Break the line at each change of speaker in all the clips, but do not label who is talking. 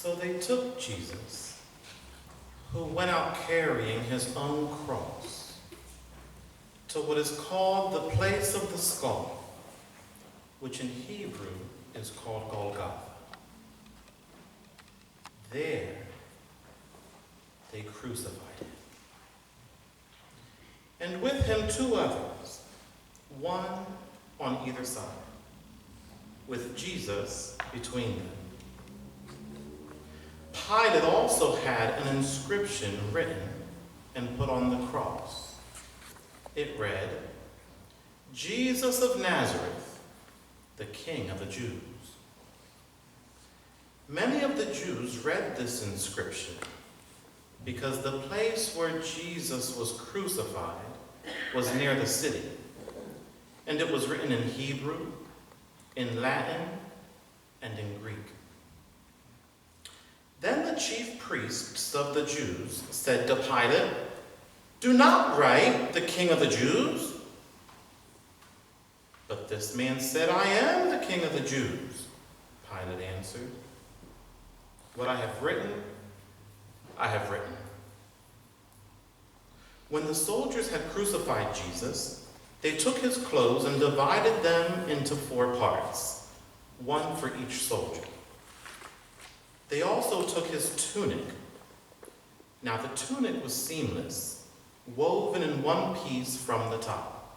So they took Jesus, who went out carrying his own cross, to what is called the place of the skull, which in Hebrew is called Golgotha. There they crucified him, and with him 2 others, one on either side, with Jesus between them. Pilate also had an inscription written and put on the cross. It read, "Jesus of Nazareth, the King of the Jews." Many of the Jews read this inscription because the place where Jesus was crucified was near the city, and it was written in Hebrew, in Latin, and in Greek. Then the chief priests of the Jews said to Pilate, "Do not write, 'The King of the Jews.'" "But this man said, 'I am the King of the Jews.'" Pilate answered. "What I have written, I have written." When the soldiers had crucified Jesus, they took his clothes and divided them into 4 parts, one for each soldier. They also took his tunic. Now the tunic was seamless, woven in one piece from the top.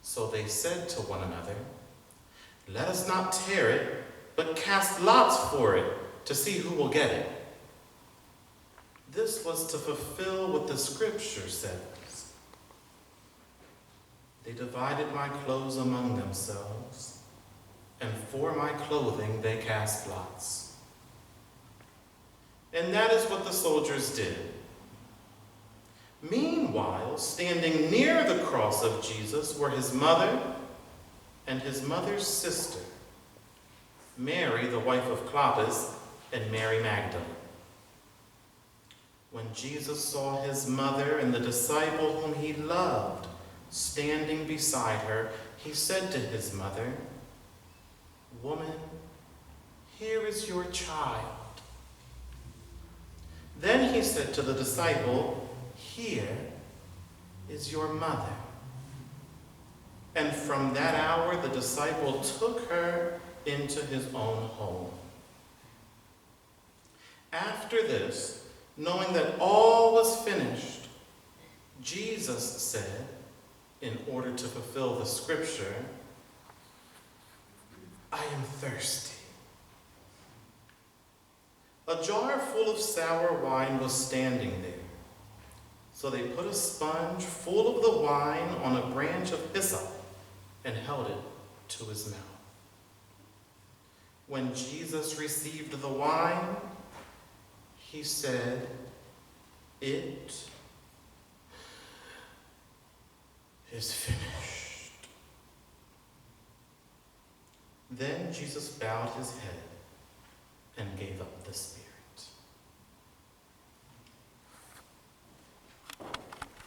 So they said to one another, "Let us not tear it, but cast lots for it to see who will get it." This was to fulfill what the scripture says. "They divided my clothes among themselves, and for my clothing they cast lots." And that is what the soldiers did. Meanwhile, standing near the cross of Jesus were his mother and his mother's sister, Mary, the wife of Clopas, and Mary Magdalene. When Jesus saw his mother and the disciple whom he loved standing beside her, he said to his mother, "Woman, here is your child." Then he said to the disciple, "Here is your mother." And from that hour the disciple took her into his own home. After this, knowing that all was finished, Jesus said, in order to fulfill the scripture, "I am thirsty." A jar full of sour wine was standing there. So they put a sponge full of the wine on a branch of hyssop and held it to his mouth. When Jesus received the wine, he said, "It is finished." Then Jesus bowed his head and gave up the spirit.